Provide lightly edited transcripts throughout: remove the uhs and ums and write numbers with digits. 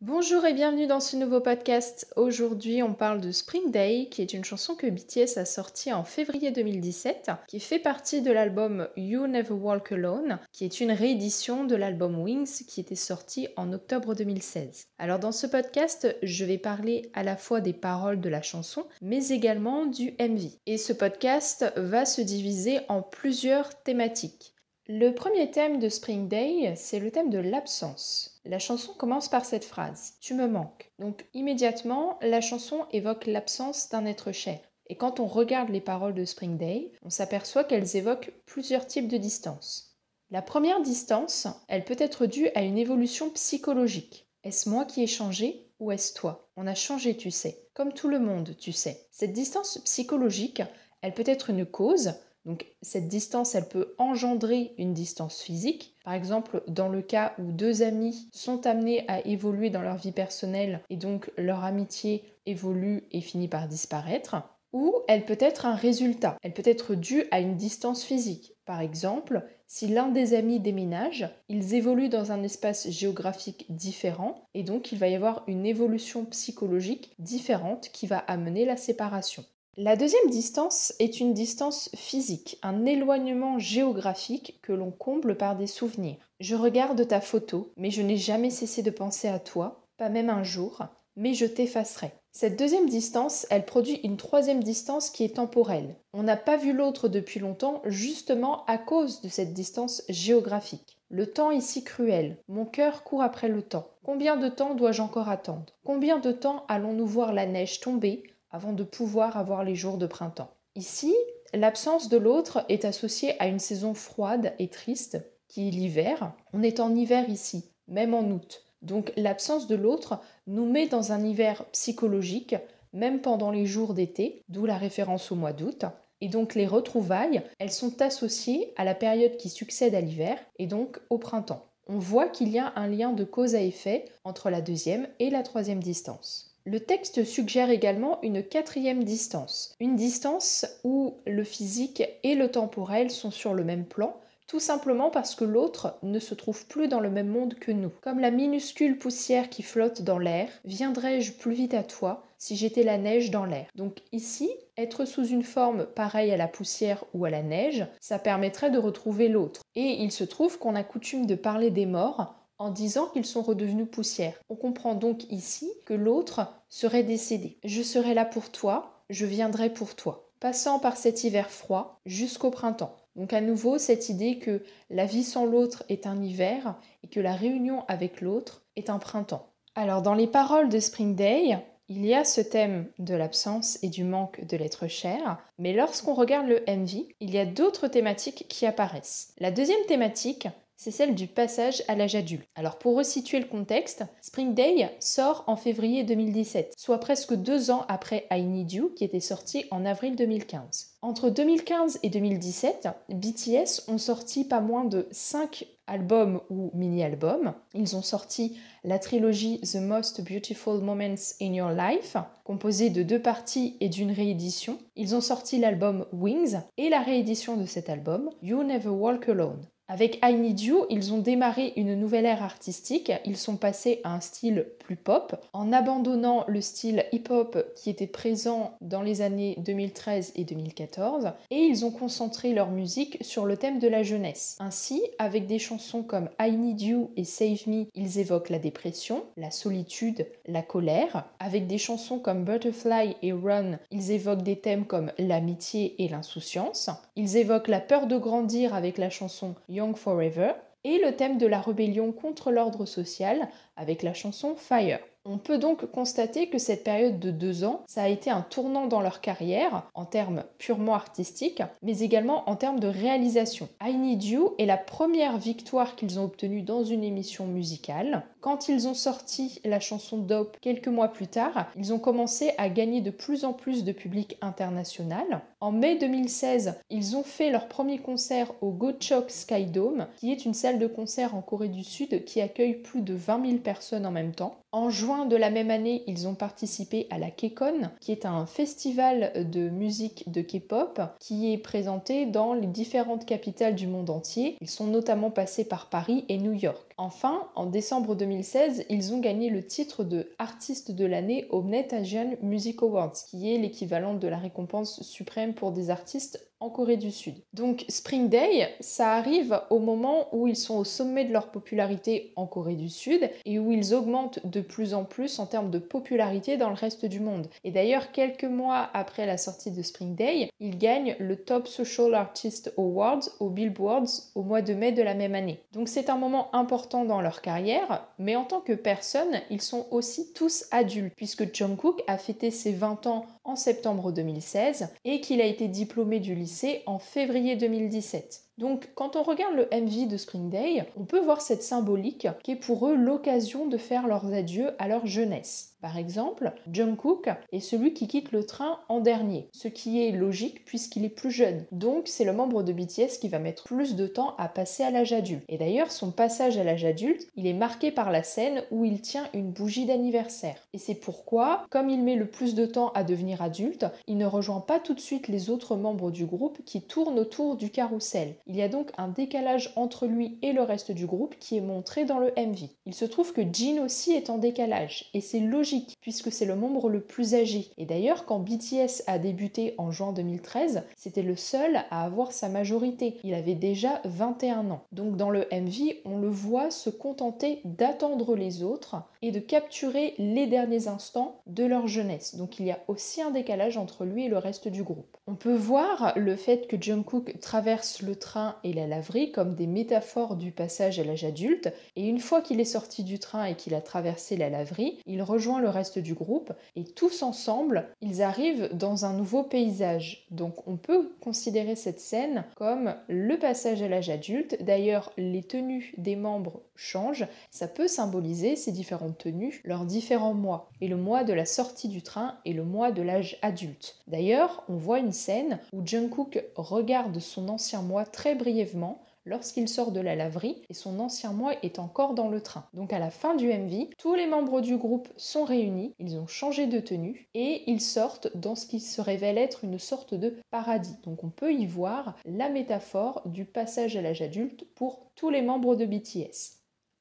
Bonjour et bienvenue dans ce nouveau podcast. Aujourd'hui, on parle de Spring Day, qui est une chanson que BTS a sortie en février 2017, qui fait partie de l'album You Never Walk Alone, qui est une réédition de l'album Wings qui était sorti en octobre 2016. Alors dans ce podcast, je vais parler à la fois des paroles de la chanson, mais également du MV. Et ce podcast va se diviser en plusieurs thématiques. Le premier thème de Spring Day, c'est le thème de l'absence. La chanson commence par cette phrase: Tu me manques. Donc immédiatement, la chanson évoque l'absence d'un être cher. Et quand on regarde les paroles de Spring Day, on s'aperçoit qu'elles évoquent plusieurs types de distances. La première distance, elle peut être due à une évolution psychologique. Est-ce moi qui ai changé ou est-ce toi? On a changé, tu sais. Comme tout le monde, tu sais. Cette distance psychologique, elle peut être une cause. Donc cette distance, elle peut engendrer une distance physique. Par exemple, dans le cas où deux amis sont amenés à évoluer dans leur vie personnelle et donc leur amitié évolue et finit par disparaître. Ou elle peut être un résultat. Elle peut être due à une distance physique. Par exemple, si l'un des amis déménage, ils évoluent dans un espace géographique différent et donc il va y avoir une évolution psychologique différente qui va amener la séparation. La deuxième distance est une distance physique, un éloignement géographique que l'on comble par des souvenirs. Je regarde ta photo, mais je n'ai jamais cessé de penser à toi, pas même un jour, mais je t'effacerai. Cette deuxième distance, elle produit une troisième distance qui est temporelle. On n'a pas vu l'autre depuis longtemps, justement à cause de cette distance géographique. Le temps est si cruel, mon cœur court après le temps. Combien de temps dois-je encore attendre? Combien de temps allons-nous voir la neige tomber avant de pouvoir avoir les jours de printemps? Ici, l'absence de l'autre est associée à une saison froide et triste, qui est l'hiver. On est en hiver ici, même en août. Donc l'absence de l'autre nous met dans un hiver psychologique, même pendant les jours d'été, d'où la référence au mois d'août. Et donc les retrouvailles, elles sont associées à la période qui succède à l'hiver et donc au printemps. On voit qu'il y a un lien de cause à effet entre la deuxième et la troisième distance. Le texte suggère également une quatrième distance, une distance où le physique et le temporel sont sur le même plan, tout simplement parce que l'autre ne se trouve plus dans le même monde que nous. Comme la minuscule poussière qui flotte dans l'air, viendrais-je plus vite à toi si j'étais la neige dans l'air? Donc ici, être sous une forme pareille à la poussière ou à la neige, ça permettrait de retrouver l'autre. Et il se trouve qu'on a coutume de parler des morts en disant qu'ils sont redevenus poussière. On comprend donc ici que l'autre serait décédé. Je serai là pour toi, je viendrai pour toi. Passant par cet hiver froid jusqu'au printemps. Donc à nouveau, cette idée que la vie sans l'autre est un hiver et que la réunion avec l'autre est un printemps. Alors dans les paroles de Spring Day, il y a ce thème de l'absence et du manque de l'être cher, mais lorsqu'on regarde le MV, il y a d'autres thématiques qui apparaissent. La deuxième thématique, c'est celle du passage à l'âge adulte. Alors pour resituer le contexte, Spring Day sort en février 2017, soit presque 2 ans après I Need You qui était sorti en avril 2015. Entre 2015 et 2017, BTS ont sorti pas moins de 5 albums ou mini-albums. Ils ont sorti la trilogie The Most Beautiful Moments in Your Life, composée de 2 parties et d'une réédition. Ils ont sorti l'album Wings et la réédition de cet album, You Never Walk Alone. Avec I Need You, ils ont démarré une nouvelle ère artistique, ils sont passés à un style plus pop, en abandonnant le style hip-hop qui était présent dans les années 2013 et 2014, et ils ont concentré leur musique sur le thème de la jeunesse. Ainsi, avec des chansons comme I Need You et Save Me, ils évoquent la dépression, la solitude, la colère. Avec des chansons comme Butterfly et Run, ils évoquent des thèmes comme l'amitié et l'insouciance. Ils évoquent la peur de grandir avec la chanson Young Forever, et le thème de la rébellion contre l'ordre social avec la chanson Fire. On peut donc constater que cette période de 2 ans, ça a été un tournant dans leur carrière, en termes purement artistiques, mais également en termes de réalisation. I Need You est la première victoire qu'ils ont obtenue dans une émission musicale. Quand ils ont sorti la chanson Dope quelques mois plus tard, ils ont commencé à gagner de plus en plus de public international. En mai 2016, ils ont fait leur premier concert au Gocheok Sky Dome, qui est une salle de concert en Corée du Sud qui accueille plus de 20 000 personnes en même temps. En juin de la même année, ils ont participé à la KCON, qui est un festival de musique de K-pop qui est présenté dans les différentes capitales du monde entier. Ils sont notamment passés par Paris et New York. Enfin, en décembre 2016, ils ont gagné le titre de artiste de l'année au Net Asian Music Awards, qui est l'équivalent de la récompense suprême pour des artistes en Corée du Sud. Donc Spring Day, ça arrive au moment où ils sont au sommet de leur popularité en Corée du Sud et où ils augmentent de plus en plus en termes de popularité dans le reste du monde. Et d'ailleurs, quelques mois après la sortie de Spring Day, ils gagnent le Top Social Artist Awards au Billboards au mois de mai de la même année. Donc c'est un moment important dans leur carrière, mais en tant que personne, ils sont aussi tous adultes, puisque Jungkook a fêté ses 20 ans en septembre 2016 et qu'il a été diplômé du lycée en février 2017. Donc quand on regarde le MV de Spring Day, on peut voir cette symbolique qui est pour eux l'occasion de faire leurs adieux à leur jeunesse. Par exemple, Jungkook est celui qui quitte le train en dernier, ce qui est logique puisqu'il est plus jeune. Donc c'est le membre de BTS qui va mettre plus de temps à passer à l'âge adulte. Et d'ailleurs, son passage à l'âge adulte, il est marqué par la scène où il tient une bougie d'anniversaire. Et c'est pourquoi, comme il met le plus de temps à devenir adulte, il ne rejoint pas tout de suite les autres membres du groupe qui tournent autour du carrousel. Il y a donc un décalage entre lui et le reste du groupe qui est montré dans le MV. Il se trouve que Jin aussi est en décalage, et c'est logique puisque c'est le membre le plus âgé. Et d'ailleurs, quand BTS a débuté en juin 2013, c'était le seul à avoir sa majorité. Il avait déjà 21 ans. Donc dans le MV, on le voit se contenter d'attendre les autres et de capturer les derniers instants de leur jeunesse. Donc il y a aussi un décalage entre lui et le reste du groupe. On peut voir le fait que Jungkook traverse le train et la laverie comme des métaphores du passage à l'âge adulte, et une fois qu'il est sorti du train et qu'il a traversé la laverie, il rejoint le reste du groupe et tous ensemble, ils arrivent dans un nouveau paysage. Donc on peut considérer cette scène comme le passage à l'âge adulte. D'ailleurs, les tenues des membres changent. Ça peut symboliser ces différentes tenues, leurs différents mois. Et le mois de la sortie du train et le mois de l'âge adulte. D'ailleurs, on voit une scène où Jungkook regarde son ancien moi très brièvement lorsqu'il sort de la laverie et son ancien moi est encore dans le train. Donc à la fin du MV, tous les membres du groupe sont réunis, ils ont changé de tenue et ils sortent dans ce qui se révèle être une sorte de paradis. Donc on peut y voir la métaphore du passage à l'âge adulte pour tous les membres de BTS.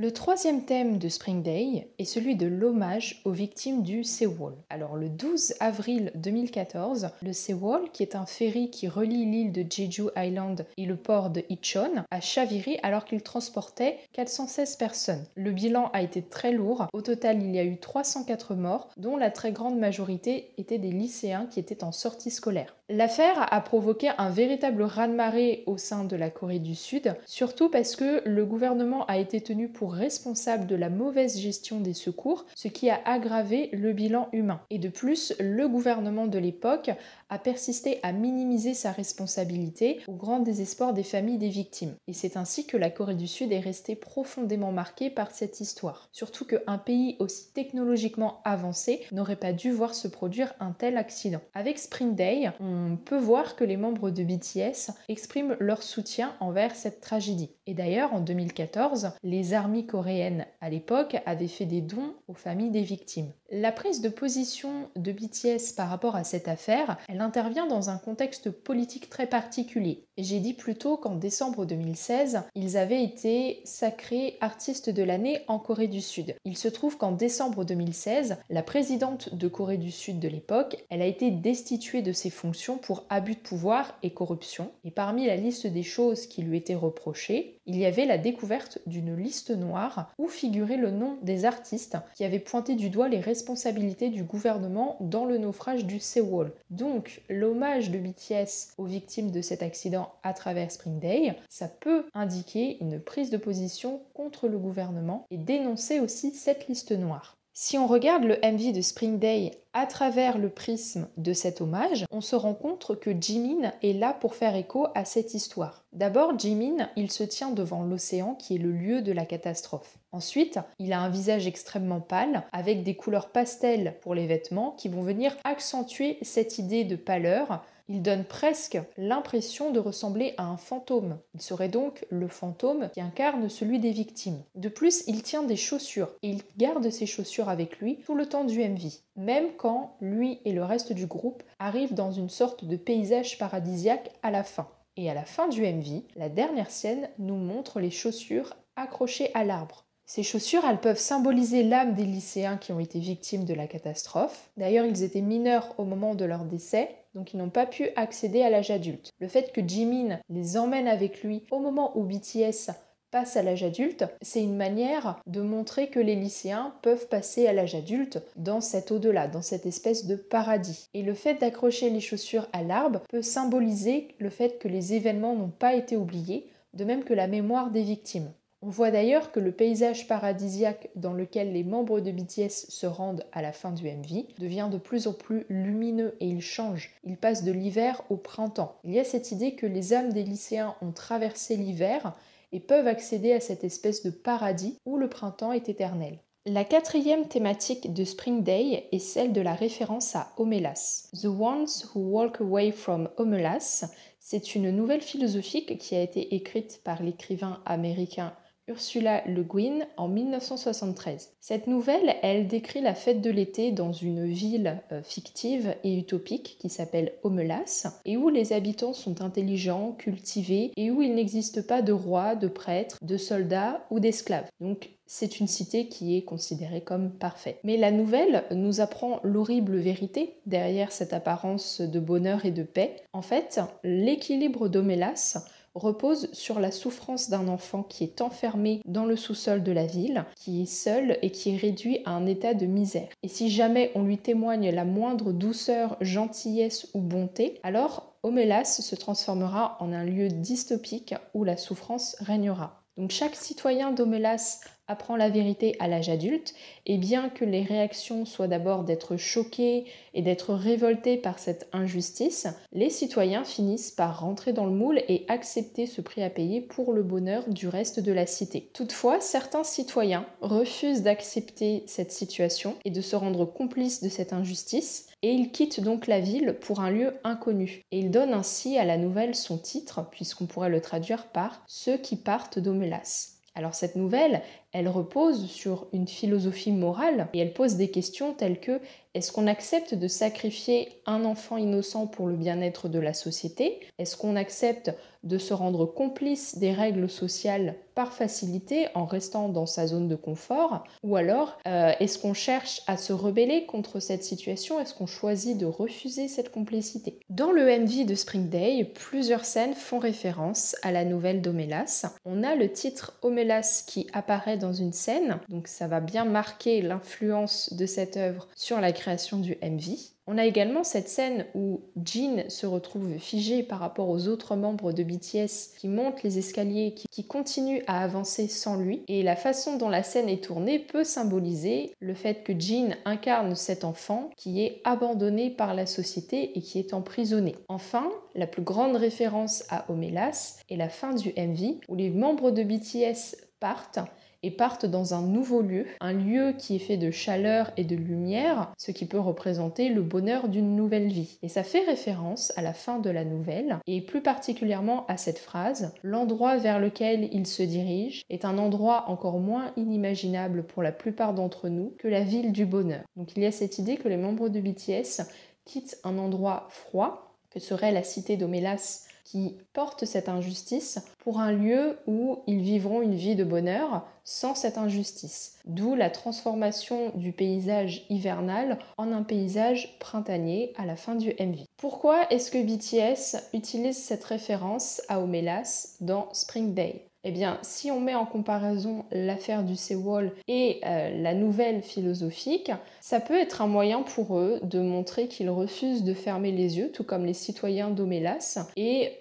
Le troisième thème de Spring Day est celui de l'hommage aux victimes du Sewol. Alors le 12 avril 2014, le Sewol, qui est un ferry qui relie l'île de Jeju Island et le port de Incheon, a chaviré alors qu'il transportait 416 personnes. Le bilan a été très lourd. Au total, il y a eu 304 morts, dont la très grande majorité étaient des lycéens qui étaient en sortie scolaire. L'affaire a provoqué un véritable raz-de-marée au sein de la Corée du Sud, surtout parce que le gouvernement a été tenu pour responsable de la mauvaise gestion des secours, ce qui a aggravé le bilan humain. Et de plus, le gouvernement de l'époque a persisté à minimiser sa responsabilité au grand désespoir des familles des victimes. Et c'est ainsi que la Corée du Sud est restée profondément marquée par cette histoire. Surtout qu'un pays aussi technologiquement avancé n'aurait pas dû voir se produire un tel accident. Avec Spring Day, on peut voir que les membres de BTS expriment leur soutien envers cette tragédie. Et d'ailleurs, en 2014, les armées coréennes à l'époque avaient fait des dons aux familles des victimes. La prise de position de BTS par rapport à cette affaire, elle intervient dans un contexte politique très particulier. J'ai dit plus tôt qu'en décembre 2016, ils avaient été sacrés artistes de l'année en Corée du Sud. Il se trouve qu'en décembre 2016, la présidente de Corée du Sud de l'époque, elle a été destituée de ses fonctions pour abus de pouvoir et corruption. Et parmi la liste des choses qui lui étaient reprochées, il y avait la découverte d'une liste noire où figurait le nom des artistes qui avaient pointé du doigt les responsabilités du gouvernement dans le naufrage du Sewol. Donc, l'hommage de BTS aux victimes de cet accident à travers Spring Day, ça peut indiquer une prise de position contre le gouvernement et dénoncer aussi cette liste noire. Si on regarde le MV de Spring Day à travers le prisme de cet hommage, on se rend compte que Jimin est là pour faire écho à cette histoire. D'abord, Jimin, il se tient devant l'océan qui est le lieu de la catastrophe. Ensuite, il a un visage extrêmement pâle, avec des couleurs pastel pour les vêtements qui vont venir accentuer cette idée de pâleur Il donne presque l'impression de ressembler à un fantôme. Il serait donc le fantôme qui incarne celui des victimes. De plus, il tient des chaussures et il garde ses chaussures avec lui tout le temps du MV, même quand lui et le reste du groupe arrivent dans une sorte de paysage paradisiaque à la fin. Et à la fin du MV, la dernière scène nous montre les chaussures accrochées à l'arbre. Ces chaussures, elles peuvent symboliser l'âme des lycéens qui ont été victimes de la catastrophe. D'ailleurs, ils étaient mineurs au moment de leur décès, donc ils n'ont pas pu accéder à l'âge adulte. Le fait que Jimin les emmène avec lui au moment où BTS passe à l'âge adulte, c'est une manière de montrer que les lycéens peuvent passer à l'âge adulte dans cet au-delà, dans cette espèce de paradis. Et le fait d'accrocher les chaussures à l'arbre peut symboliser le fait que les événements n'ont pas été oubliés, de même que la mémoire des victimes. On voit d'ailleurs que le paysage paradisiaque dans lequel les membres de BTS se rendent à la fin du MV devient de plus en plus lumineux et il change. Il passe de l'hiver au printemps. Il y a cette idée que les âmes des lycéens ont traversé l'hiver et peuvent accéder à cette espèce de paradis où le printemps est éternel. La quatrième thématique de Spring Day est celle de la référence à Homelas. The Ones Who Walk Away from Homelas, c'est une nouvelle philosophique qui a été écrite par l'écrivain américain Ursula Le Guin en 1973. Cette nouvelle, elle décrit la fête de l'été dans une ville fictive et utopique qui s'appelle Homelas et où les habitants sont intelligents, cultivés et où il n'existe pas de roi, de prêtre, de soldats ou d'esclaves. Donc c'est une cité qui est considérée comme parfaite. Mais la nouvelle nous apprend l'horrible vérité derrière cette apparence de bonheur et de paix. En fait, l'équilibre d'Homelas repose sur la souffrance d'un enfant qui est enfermé dans le sous-sol de la ville, qui est seul et qui est réduit à un état de misère. Et si jamais on lui témoigne la moindre douceur, gentillesse ou bonté, alors Homelas se transformera en un lieu dystopique où la souffrance régnera. Donc chaque citoyen d'Homelas apprend la vérité à l'âge adulte, et bien que les réactions soient d'abord d'être choqués et d'être révoltés par cette injustice, les citoyens finissent par rentrer dans le moule et accepter ce prix à payer pour le bonheur du reste de la cité. Toutefois, certains citoyens refusent d'accepter cette situation et de se rendre complices de cette injustice, et ils quittent donc la ville pour un lieu inconnu. Et ils donnent ainsi à la nouvelle son titre, puisqu'on pourrait le traduire par « Ceux qui partent d'Homelas ». Alors cette nouvelle, elle repose sur une philosophie morale et elle pose des questions telles que est-ce qu'on accepte de sacrifier un enfant innocent pour le bien-être de la société? Est-ce qu'on accepte de se rendre complice des règles sociales par facilité en restant dans sa zone de confort? Ou alors, est-ce qu'on cherche à se rebeller contre cette situation? Est-ce qu'on choisit de refuser cette complicité? Dans le MV de Spring Day, plusieurs scènes font référence à la nouvelle d'Homelas. On a le titre Homelas qui apparaît dans une scène, donc ça va bien marquer l'influence de cette œuvre sur la création du MV. On a également cette scène où Jin se retrouve figé par rapport aux autres membres de BTS qui montent les escaliers, qui continuent à avancer sans lui. Et la façon dont la scène est tournée peut symboliser le fait que Jin incarne cet enfant qui est abandonné par la société et qui est emprisonné. Enfin, la plus grande référence à Homelas est la fin du MV où les membres de BTS partent dans un nouveau lieu, un lieu qui est fait de chaleur et de lumière, ce qui peut représenter le bonheur d'une nouvelle vie. Et ça fait référence à la fin de la nouvelle, et plus particulièrement à cette phrase « L'endroit vers lequel il se dirige est un endroit encore moins inimaginable pour la plupart d'entre nous que la ville du bonheur ». Donc il y a cette idée que les membres de BTS quittent un endroit froid, que serait la cité d'Homelas, qui portent cette injustice pour un lieu où ils vivront une vie de bonheur sans cette injustice. D'où la transformation du paysage hivernal en un paysage printanier à la fin du MV. Pourquoi est-ce que BTS utilise cette référence à Homelas dans Spring Day ? Eh bien, si on met en comparaison l'affaire du Sewol et la nouvelle philosophique, ça peut être un moyen pour eux de montrer qu'ils refusent de fermer les yeux, tout comme les citoyens d'Homelas, et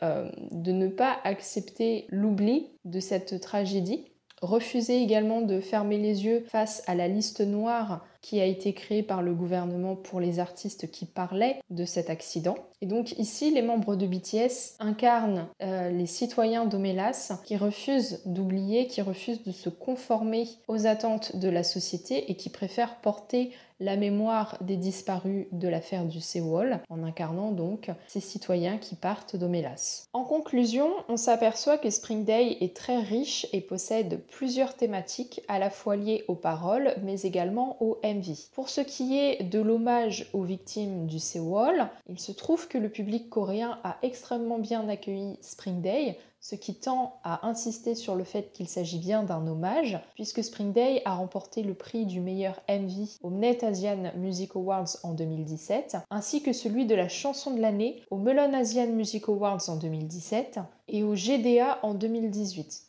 de ne pas accepter l'oubli de cette tragédie. Refuser également de fermer les yeux face à la liste noire qui a été créé par le gouvernement pour les artistes qui parlaient de cet accident. Et donc ici, les membres de BTS incarnent les citoyens d'Omelas qui refusent d'oublier, qui refusent de se conformer aux attentes de la société et qui préfèrent porter la mémoire des disparus de l'affaire du Sewol, en incarnant donc ces citoyens qui partent d'Omelas. En conclusion, on s'aperçoit que Spring Day est très riche et possède plusieurs thématiques à la fois liées aux paroles mais également au MV. Pour ce qui est de l'hommage aux victimes du Sewol, il se trouve que le public coréen a extrêmement bien accueilli Spring Day, ce qui tend à insister sur le fait qu'il s'agit bien d'un hommage, puisque Spring Day a remporté le prix du meilleur MV au Mnet Asian Music Awards en 2017, ainsi que celui de la chanson de l'année au Melon Asian Music Awards en 2017 et au GDA en 2018.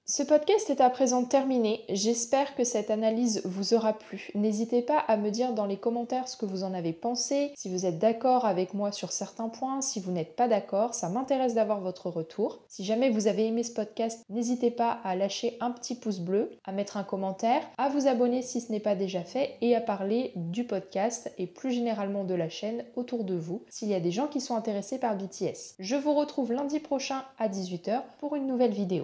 Ce podcast est à présent terminé, j'espère que cette analyse vous aura plu. N'hésitez pas à me dire dans les commentaires ce que vous en avez pensé, si vous êtes d'accord avec moi sur certains points, si vous n'êtes pas d'accord, ça m'intéresse d'avoir votre retour. Si jamais vous avez aimé ce podcast, n'hésitez pas à lâcher un petit pouce bleu, à mettre un commentaire, à vous abonner si ce n'est pas déjà fait et à parler du podcast et plus généralement de la chaîne autour de vous s'il y a des gens qui sont intéressés par BTS. Je vous retrouve lundi prochain à 18 h pour une nouvelle vidéo.